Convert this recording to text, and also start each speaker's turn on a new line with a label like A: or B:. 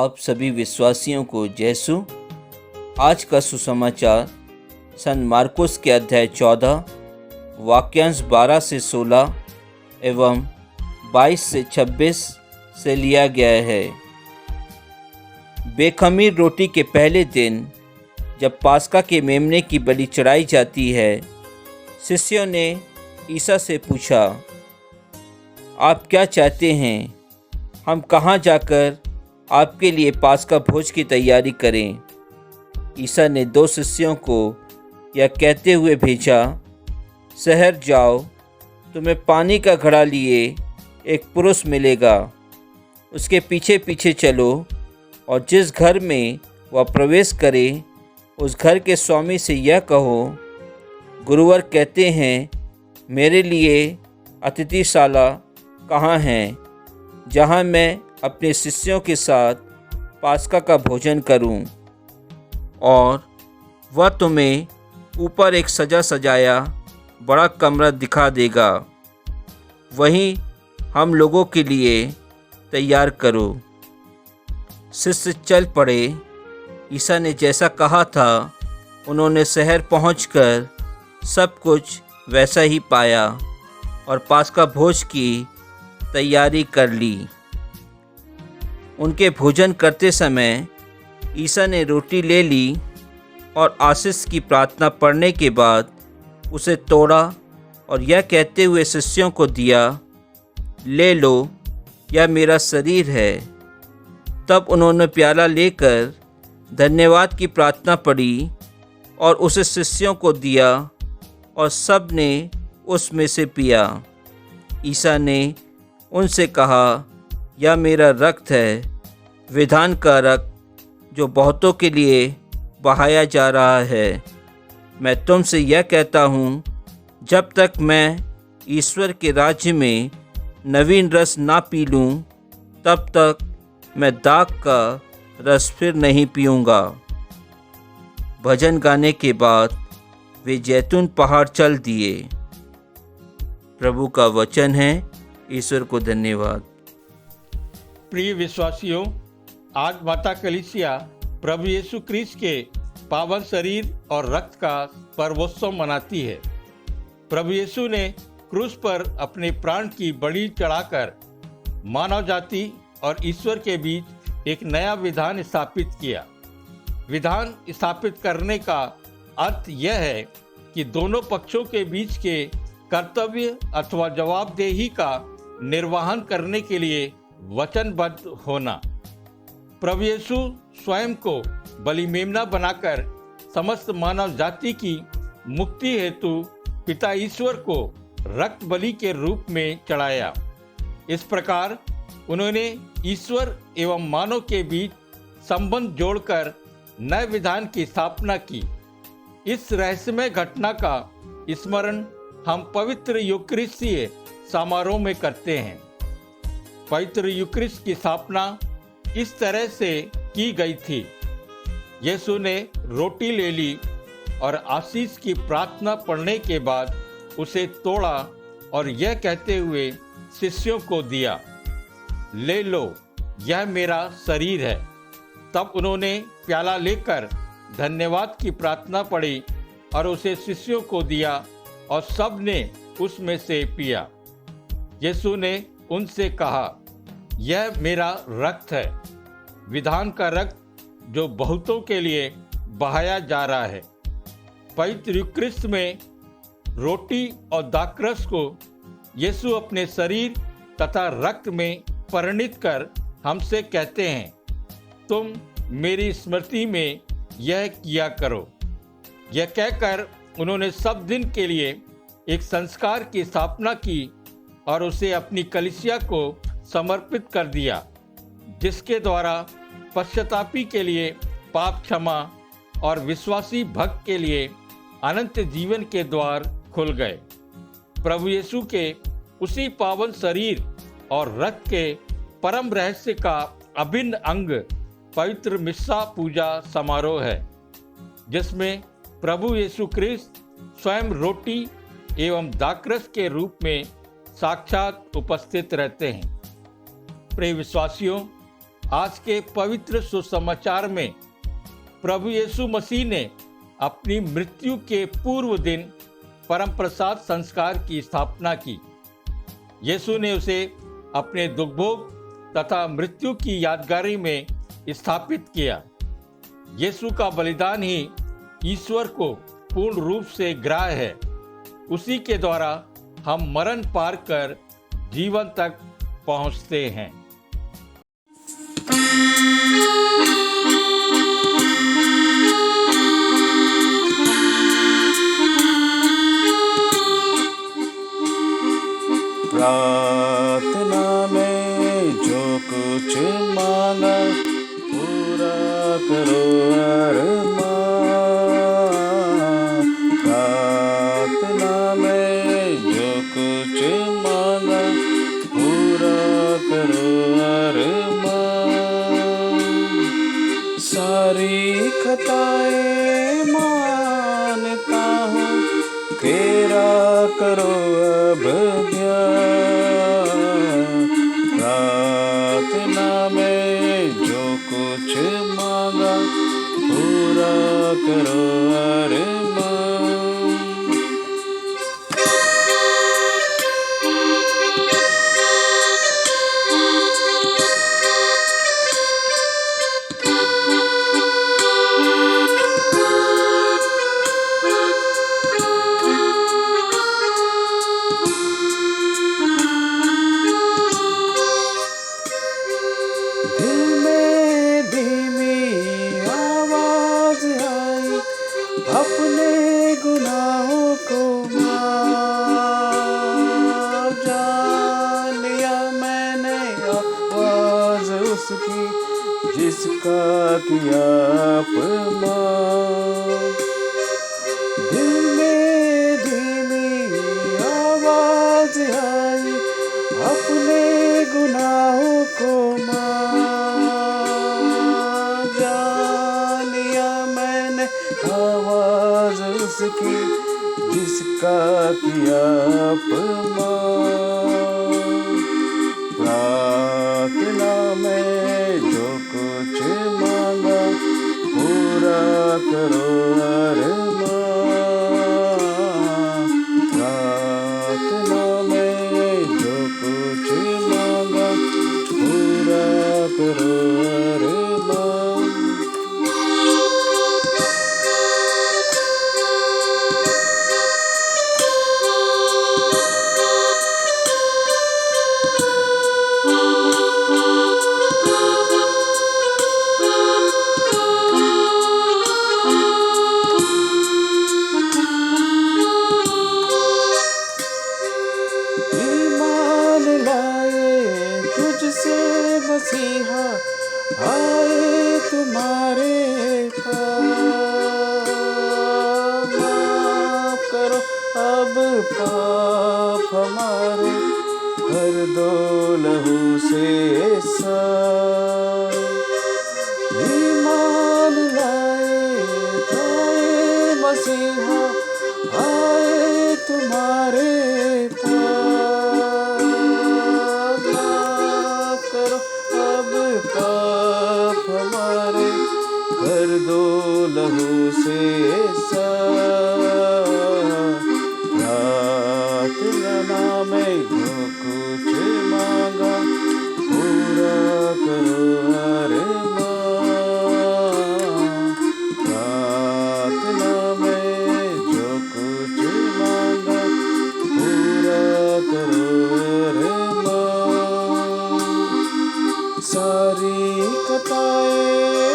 A: आप सभी विश्वासियों को यीशु। आज का सुसमाचार संत मार्कुस के अध्याय 14 वाक्यांश 12 से 16 एवं 22 से 26 से लिया गया है। बेखमीर रोटी के पहले दिन जब पास्का के मेमने की बलि चढ़ाई जाती है, शिष्यों ने ईसा से पूछा, आप क्या चाहते हैं? हम कहाँ जाकर आपके लिए पास्का भोज की तैयारी करें? ईसा ने 2 शिष्यों को यह कहते हुए भेजा, शहर जाओ, तुम्हें पानी का घड़ा लिए एक पुरुष मिलेगा, उसके पीछे पीछे चलो और जिस घर में वह प्रवेश करे उस घर के स्वामी से यह कहो, गुरुवर कहते हैं, मेरे लिए अतिथिशाला कहाँ है जहाँ मैं अपने शिष्यों के साथ पास्का का भोजन करूं? और वह तुम्हें ऊपर एक सजा सजाया बड़ा कमरा दिखा देगा, वहीं हम लोगों के लिए तैयार करो। शिष्य चल पड़े। ईसा ने जैसा कहा था उन्होंने शहर पहुंचकर सब कुछ वैसा ही पाया और पास्का भोज की तैयारी कर ली। उनके भोजन करते समय ईसा ने रोटी ले ली और आशीष की प्रार्थना पढ़ने के बाद उसे तोड़ा और यह कहते हुए शिष्यों को दिया, ले लो, यह मेरा शरीर है। तब उन्होंने प्याला लेकर धन्यवाद की प्रार्थना पढ़ी और उसे शिष्यों को दिया और सब ने उसमें से पिया। ईसा ने उनसे कहा, यह मेरा रक्त है, विधान का रक्त जो बहुतों के लिए बहाया जा रहा है। मैं तुमसे यह कहता हूँ, जब तक मैं ईश्वर के राज्य में नवीन रस ना पी लूँ, तब तक मैं दाख का रस फिर नहीं पीऊँगा। भजन गाने के बाद वे जैतून पहाड़ चल दिए। प्रभु का वचन है। ईश्वर को धन्यवाद।
B: प्रिय विश्वासियों, आज माता कलीसिया प्रभु यीशु क्रिस्त के पावन शरीर और रक्त का पर्वोत्सव मनाती है। प्रभु यीशु ने क्रूस पर अपने प्राण की बलि चढ़ाकर मानव जाति और ईश्वर के बीच एक नया विधान स्थापित किया। विधान स्थापित करने का अर्थ यह है कि दोनों पक्षों के बीच के कर्तव्य अथवा जवाबदेही का निर्वहन करने के लिए वचनबद्ध होना। प्रभु यीशु स्वयं को बलि मेमना बनाकर समस्त मानव जाति की मुक्ति हेतु पिता ईश्वर को रक्त बलि के रूप में चढ़ाया। इस प्रकार उन्होंने ईश्वर एवं मानव के बीच संबंध जोड़कर नए विधान की स्थापना की। इस रहस्यमय घटना का स्मरण हम पवित्र यूकरिस्तीय समारोह में करते हैं। पवित्र यूकरिस्ट की स्थापना इस तरह से की गई थी। यीशु ने रोटी ले ली और आशीष की प्रार्थना पढ़ने के बाद उसे तोड़ा और यह कहते हुए शिष्यों को दिया, ले लो, यह मेरा शरीर है। तब उन्होंने प्याला लेकर धन्यवाद की प्रार्थना पढ़ी और उसे शिष्यों को दिया और सब ने उसमें से पिया। यीशु ने उनसे कहा, यह मेरा रक्त है, विधान का रक्त जो बहुतों के लिए बहाया जा रहा है। पवित्र यूकरिस्ट में रोटी और दाखरस को यीशु अपने शरीर तथा रक्त में परिणित कर हमसे कहते हैं, तुम मेरी स्मृति में यह किया करो। यह कहकर उन्होंने सब दिन के लिए एक संस्कार की स्थापना की और उसे अपनी कलीसिया को समर्पित कर दिया, जिसके द्वारा पश्चातापी के लिए पाप क्षमा और विश्वासी भक्त के लिए अनंत जीवन के द्वार खुल गए। प्रभु यीशु के उसी पावन शरीर और रक्त के परम रहस्य का अभिन्न अंग पवित्र मिस्सा पूजा समारोह है, जिसमें प्रभु यीशु क्रिस्त स्वयं रोटी एवं दाखरस के रूप में साक्षात उपस्थित रहते हैं। प्रिय विश्वासियों, आज के पवित्र सुसमाचार में प्रभु यीशु मसीह ने अपनी मृत्यु के पूर्व दिन परम प्रसाद संस्कार की स्थापना की। यीशु ने उसे अपने दुखभोग तथा मृत्यु की यादगारी में स्थापित किया। यीशु का बलिदान ही ईश्वर को पूर्ण रूप से ग्राह्य है। उसी के द्वारा हम मरण पार कर जीवन तक पहुंचते हैं।
C: प्रार्थना में जो कुछ मांगा पूरा करो अरमान। प्रार्थना में जो कुछ मांगा पूरा करो अरमान। सारी खताएं मानता हूँ तेरा करो अब ध्यान। प्रार्थना में जो कुछ मांगा पूरा करो अरमान। अपने गुनाहों को माफ। जान लिया मैंने आवाज उसकी जिसका किया अपमान। दिल में धीमी आवाज आई अपने गुनाहों को माफ। जान लिया मैंने आवाज उसकी जिसका किया अपमान। प्रार्थना में जो कुछ मांगा पूरा करो अरमान। प्रार्थना में जो कुछ मांगा पूरा करो अरमान। ईमान लाए तुझसे मसीहा आए तुम्हारे पास। माफ करो अब पाप हमारे भर दो लहू से साफ। ईमान लाए मसीहा आए तुम्हारे पास। माफ करो अब पाप हमारे कर दो लहू से साफ। प्रार्थना में जो कुछ मांगा पूरा करो अरमान। प्रार्थना में जो कुछ मांगा पूरा करो अरमान। सारी कताएं